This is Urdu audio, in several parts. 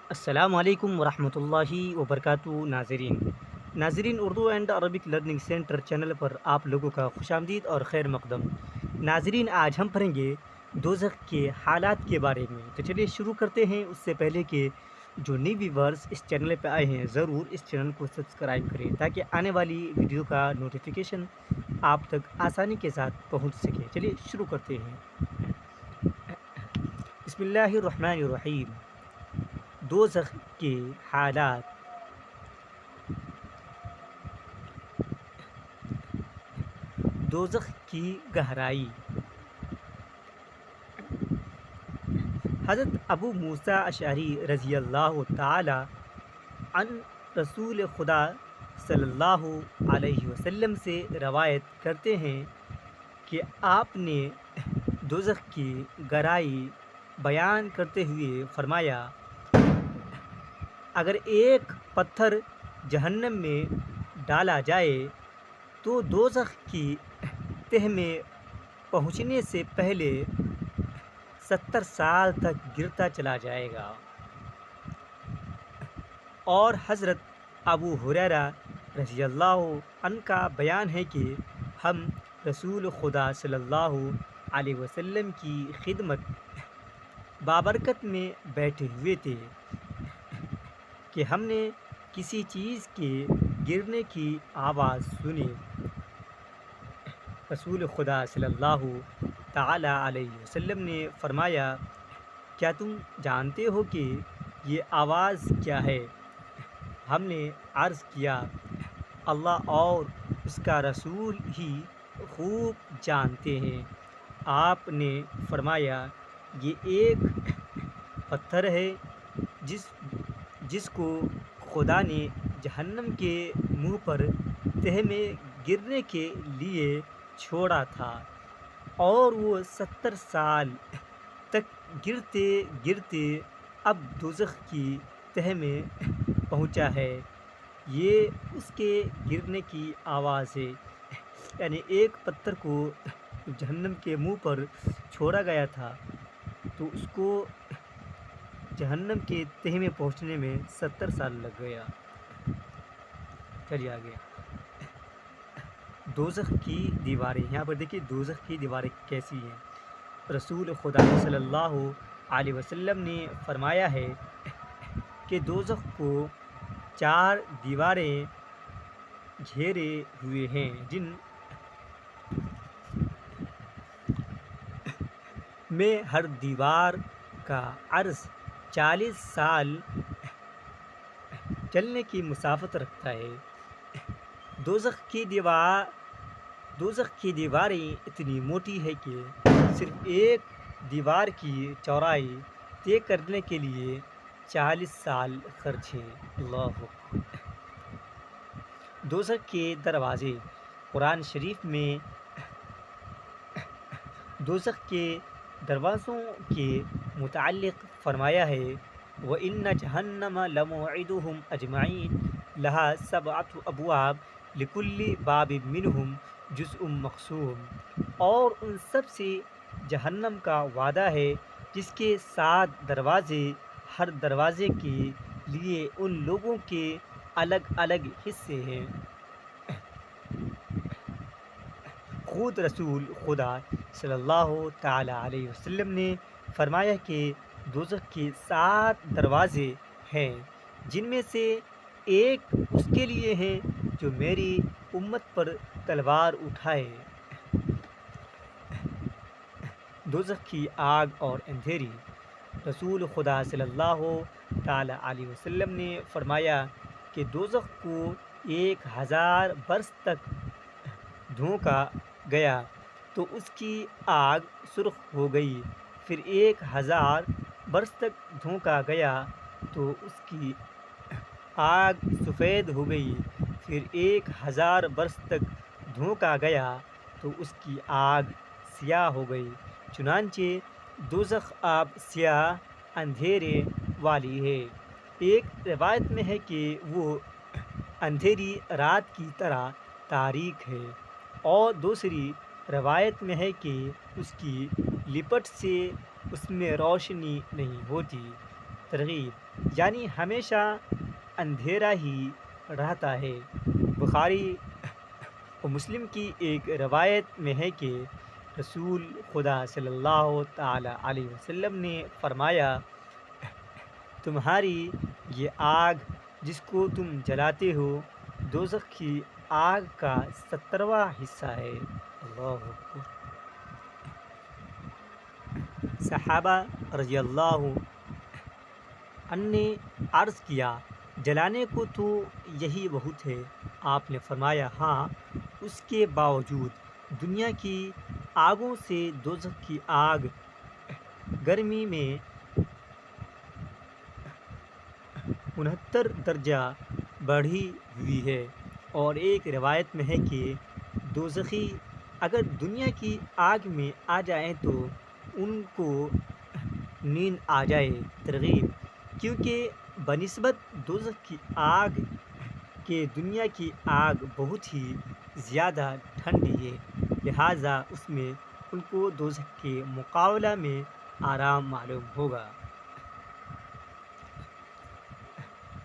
السلام علیکم ورحمۃ اللہ وبرکاتہ ناظرین Urdu and Arabic learning centre channel پر آپ لوگوں کا خوش آمدید اور خیر مقدم۔ ناظرین آج ہم پڑھیں گے دوزخ کے حالات کے بارے میں، تو چلیے شروع کرتے ہیں۔ اس سے پہلے کہ جو نئی ویورز اس چینل پہ آئے ہیں ضرور اس چینل کو سبسکرائب کریں تاکہ آنے والی ویڈیو کا نوٹیفیکیشن آپ تک آسانی کے ساتھ پہنچ سکے۔ چلیے شروع کرتے ہیں۔ بسم اللہ الرحمن الرحیم۔ دوزخ کے حالات۔ دوزخ کی گہرائی۔ حضرت ابو موسیٰ اشعری رضی اللہ تعالی عن رسول خدا صلی اللہ علیہ وسلم سے روایت کرتے ہیں کہ آپ نے دوزخ کی گہرائی بیان کرتے ہوئے فرمایا، اگر ایک پتھر جہنم میں ڈالا جائے تو دوزخ کی تہ میں پہنچنے سے پہلے 70 سال تک گرتا چلا جائے گا۔ اور حضرت ابو ہریرہ رضی اللہ عنہ کا بیان ہے کہ ہم رسول خدا صلی اللہ علیہ وسلم کی خدمت بابرکت میں بیٹھے ہوئے تھے کہ ہم نے کسی چیز کے گرنے کی آواز سنی۔ رسول خدا صلی اللہ تعالی علیہ وسلم نے فرمایا، کیا تم جانتے ہو کہ یہ آواز کیا ہے؟ ہم نے عرض کیا، اللہ اور اس کا رسول ہی خوب جانتے ہیں۔ آپ نے فرمایا، یہ ایک پتھر ہے جس کو خدا نے جہنم کے منہ پر تہ میں گرنے کے لیے چھوڑا تھا، اور وہ 70 سال تک گرتے گرتے اب دوزخ کی تہ میں پہنچا ہے۔ یہ اس کے گرنے کی آواز ہے۔ یعنی ایک پتھر کو جہنم کے منہ پر چھوڑا گیا تھا تو اس کو جہنم کے تہ میں پہنچنے میں 70 سال لگ گیا۔ چلیے آگے۔ دوزخ کی دیواریں۔ یہاں پر دیکھیے دوزخ کی دیواریں کیسی ہیں۔ رسول خدا صلی اللہ علیہ وسلم نے فرمایا ہے کہ دوزخ کو 4 دیواریں گھیرے ہوئے ہیں، جن میں ہر دیوار کا عرض 40 سال چلنے کی مسافت رکھتا ہے۔ دوزخ کی دیواریں اتنی موٹی ہے کہ صرف ایک دیوار کی چوڑائی طے کرنے کے لیے 40 سال خرچ ہیں۔ اللہ اکبر۔ دوزخ کے دروازے۔ قرآن شریف میں دوزخ کے دروازوں کے متعلق فرمایا ہے، وَإِنَّ جَهَنَّمَ لَمَوْعِدُهُمْ أَجْمَعِينَ لَهَا 7 أَبْوَابٍ لِكُلِّ بَابٍ مِّنْهُمْ جُزْءٌ مَّقْسُومٌ۔ اور ان سب سے جہنم کا وعدہ ہے جس کے 7 دروازے، ہر دروازے کے لیے ان لوگوں کے الگ الگ حصے ہیں۔ خود رسول خدا صلی اللہ تعالی علیہ وسلم نے فرمایا کہ دوزخ کے 7 دروازے ہیں، جن میں سے ایک اس کے لیے ہے جو میری امت پر تلوار اٹھائے۔ دوزخ کی آگ اور اندھیری۔ رسول خدا صلی اللہ تعالی علیہ وسلم نے فرمایا کہ دوزخ کو 1000 برس تک دھونکا گیا تو اس کی آگ سرخ ہو گئی، پھر 1000 برس تک دھونکا گیا تو اس کی آگ سفید ہو گئی، پھر 1000 برس تک دھونکا گیا تو اس کی آگ سیاہ ہو گئی۔ چنانچہ دوزخ آب سیاہ اندھیرے والی ہے۔ ایک روایت میں ہے کہ وہ اندھیری رات کی طرح تاریک ہے، اور دوسری روایت میں ہے کہ اس کی لپٹ سے اس میں روشنی نہیں ہوتی۔ ترغیب یعنی ہمیشہ اندھیرا ہی رہتا ہے۔ بخاری و مسلم کی ایک روایت میں ہے کہ رسول خدا صلی اللہ تعالی علیہ وسلم نے فرمایا، تمہاری یہ آگ جس کو تم جلاتے ہو دوزخ کی آگ کا 70واں حصہ ہے۔ اللہ اکبر۔ صحابہ رضی اللہ عنہ نے عرض کیا، جلانے کو تو یہی بہت ہے۔ آپ نے فرمایا، ہاں، اس کے باوجود دنیا کی آگوں سے دوزخ کی آگ گرمی میں 69 درجہ بڑھی ہوئی ہے۔ اور ایک روایت میں ہے کہ دوزخی اگر دنیا کی آگ میں آ جائیں تو ان کو نیند آ جائے۔ ترغیب کیونکہ بنسبت دوزخ کی آگ کے دنیا کی آگ بہت ہی زیادہ ٹھنڈی ہے، لہٰذا اس میں ان کو دوزخ کے مقابلہ میں آرام معلوم ہوگا۔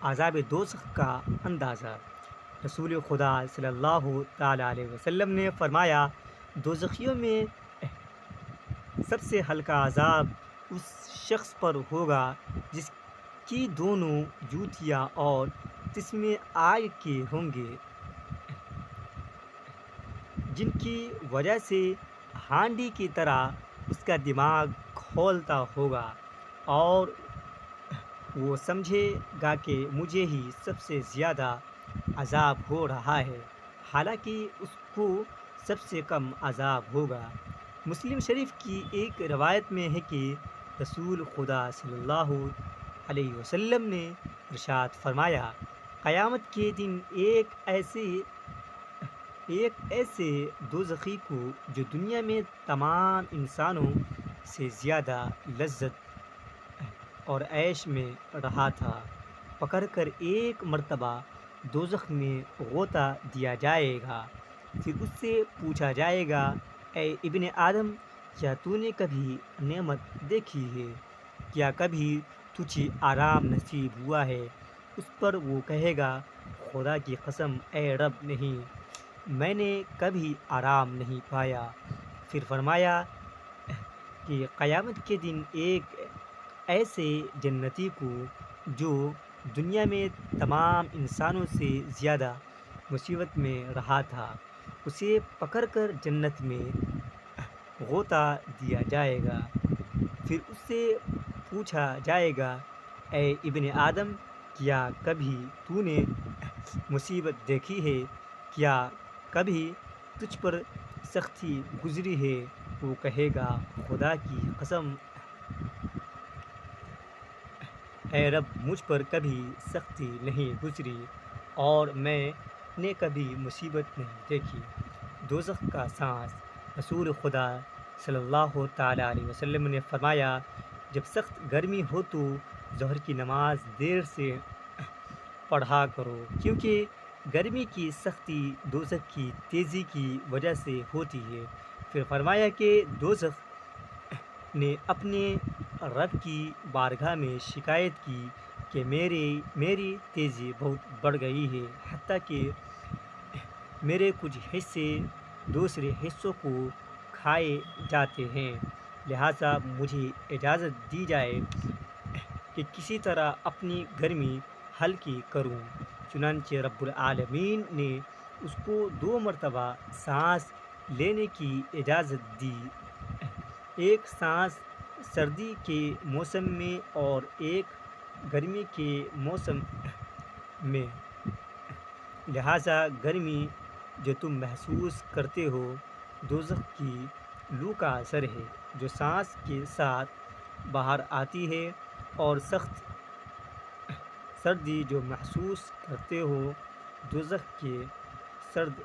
عذاب دوزخ کا اندازہ۔ رسول خدا صلی اللہ تعالی علیہ وسلم نے فرمایا، دوزخیوں میں سب سے ہلکا عذاب اس شخص پر ہوگا جس کی دونوں جوتیاں اور تسمے آگ کے ہوں گے، جن کی وجہ سے ہانڈی کی طرح اس کا دماغ کھولتا ہوگا اور وہ سمجھے گا کہ مجھے ہی سب سے زیادہ عذاب ہو رہا ہے، حالانکہ اس کو سب سے کم عذاب ہوگا۔ مسلم شریف کی ایک روایت میں ہے کہ رسول خدا صلی اللہ علیہ وسلم نے ارشاد فرمایا، قیامت کے دن ایک ایسے دوزخی کو جو دنیا میں تمام انسانوں سے زیادہ لذت اور عیش میں رہا تھا، پکڑ کر ایک مرتبہ دوزخ میں غوطہ دیا جائے گا۔ پھر اس سے پوچھا جائے گا، اے ابن آدم، کیا تو نے کبھی نعمت دیکھی ہے؟ کیا کبھی تجھے آرام نصیب ہوا ہے؟ اس پر وہ کہے گا، خدا کی قسم اے رب، نہیں، میں نے کبھی آرام نہیں پایا۔ پھر فرمایا کہ قیامت کے دن ایک ایسے جنتی کو جو دنیا میں تمام انسانوں سے زیادہ مصیبت میں رہا تھا، اسے پکڑ کر جنت میں غوطہ دیا جائے گا۔ پھر اس سے پوچھا جائے گا، اے ابن آدم، کیا کبھی تو نے مصیبت دیکھی ہے؟ کیا کبھی تجھ پر سختی گزری ہے؟ وہ کہے گا، خدا کی قسم اے رب، مجھ پر کبھی سختی نہیں گزری اور میں نے کبھی مصیبت نہیں دیکھی۔ دوزخ کا سانس۔ رسول خدا صلی اللہ تعالی علیہ وسلم نے فرمایا، جب سخت گرمی ہو تو ظہر کی نماز دیر سے پڑھا کرو، کیونکہ گرمی کی سختی دوزخ کی تیزی کی وجہ سے ہوتی ہے۔ پھر فرمایا کہ دوزخ نے اپنے رب کی بارگاہ میں شکایت کی کہ میری تیزی بہت بڑھ گئی ہے، حتیٰ کہ میرے کچھ حصے دوسرے حصوں کو کھائے جاتے ہیں، لہٰذا مجھے اجازت دی جائے کہ کسی طرح اپنی گرمی ہلکی کروں۔ چنانچہ رب العالمین نے اس کو 2 مرتبہ سانس لینے کی اجازت دی، ایک سانس سردی کے موسم میں اور ایک گرمی کے موسم میں۔ لہٰذا گرمی جو تم محسوس کرتے ہو دوزخ کی لو کا اثر ہے جو سانس کے ساتھ باہر آتی ہے، اور سخت سردی جو محسوس کرتے ہو دوزخ کے سرد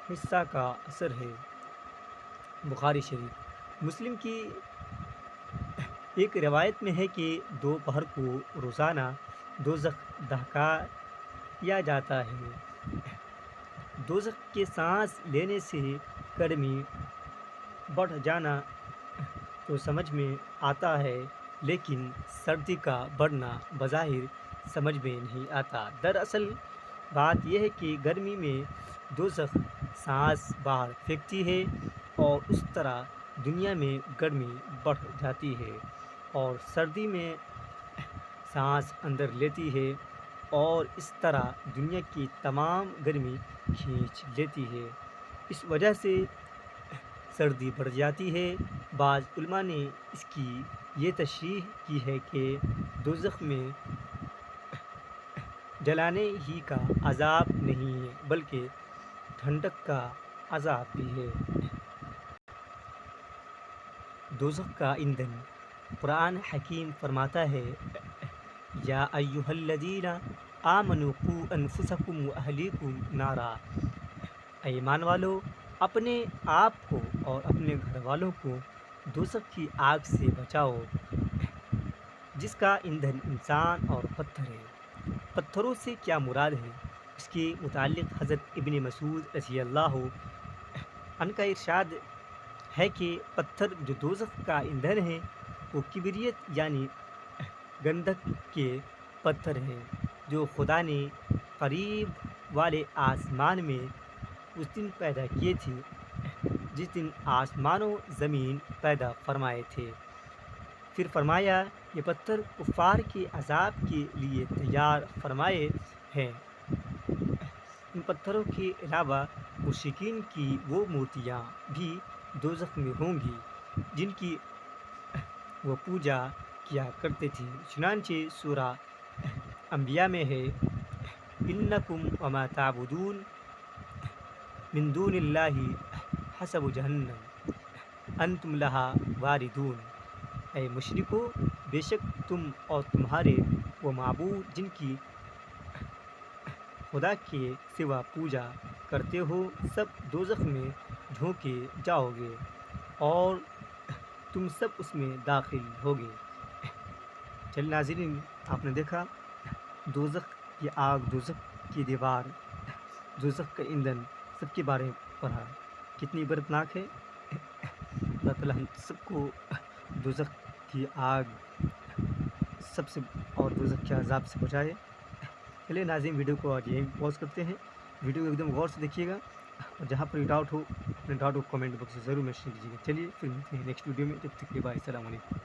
حصہ کا اثر ہے۔ بخاری شریف۔ مسلم کی ایک روایت میں ہے کہ دوپہر کو روزانہ دوزخ دہکایا جاتا ہے۔ دوزخ کے سانس لینے سے گرمی بڑھ جانا تو سمجھ میں آتا ہے، لیکن سردی کا بڑھنا بظاہر سمجھ میں نہیں آتا۔ دراصل بات یہ ہے کہ گرمی میں دوزخ سانس باہر پھینکتی ہے اور اس طرح دنیا میں گرمی بڑھ جاتی ہے، اور سردی میں سانس اندر لیتی ہے اور اس طرح دنیا کی تمام گرمی کھینچ لیتی ہے۔ اس وجہ سے سردی بڑھ جاتی ہے۔ بعض علماء نے اس کی یہ تشریح کی ہے کہ دوزخ میں جلانے ہی کا عذاب نہیں ہے بلکہ ٹھنڈک کا عذاب بھی ہے۔ دوزخ کا ایندھن قرآن حکیم فرماتا ہے، یا ایھا الذین آمنوا قوا انفسکم واہلیکم نارا، اے ایمان والو اپنے آپ کو اور اپنے گھر والوں کو دوزخ کی آگ سے بچاؤ، جس کا ایندھن انسان اور پتھر ہے۔ پتھروں سے کیا مراد ہے؟ اس کے متعلق حضرت ابن مسعود رضی اللہ عنہ کا ارشاد ہے کہ پتھر جو دوزخ کا ایندھن ہے وہ کبریت یعنی گندھک کے پتھر ہیں، جو خدا نے قریب والے آسمان میں اس دن پیدا کیے تھے جس دن آسمان و زمین پیدا فرمائے تھے۔ پھر فرمایا یہ پتھر کفار کے عذاب کے لیے تیار فرمائے ہیں۔ ان پتھروں کے علاوہ مشرکین کی وہ مورتیاں بھی دوزخ میں ہوں گی جن کی وہ پوجا کیا کرتے تھے۔ چنانچہ سورہ انبیاء میں ہے، انکم وما تعبدون من دون اللہ حسب جہنم انتم لہا واردون، اے مشرکو بے شک تم اور تمہارے وہ معبود جن کی خدا کے سوا پوجا کرتے ہو سب دوزخ میں جھونکے جاؤ گے اور تم سب اس میں داخل ہوگے۔ چل ناظرین، آپ نے دیکھا دوزخ کی آگ، دوزخ کی دیوار، دوزخ کا ایندھن، سب کے بارے میں پڑھا، کتنی عبرتناک ہے۔ اللہ تعالیٰ ہم سب کو دوزخ کی آگ سب سے اور دوزخ کے عذاب سے بچائے۔ چلیے ناظرین، ویڈیو کو آج یہیں پوز کرتے ہیں۔ ویڈیو کو ایک دم غور سے دیکھیے گا اور جہاں پر ڈاؤٹ ہو اپنے ڈاؤٹ کو کمنٹ باکس سے ضرور مینشن کیجیے گا۔ چلیے پھر ملتے ہیں نیکسٹ ویڈیو میں، تب تک کے لیے بائے، السلام علیکم۔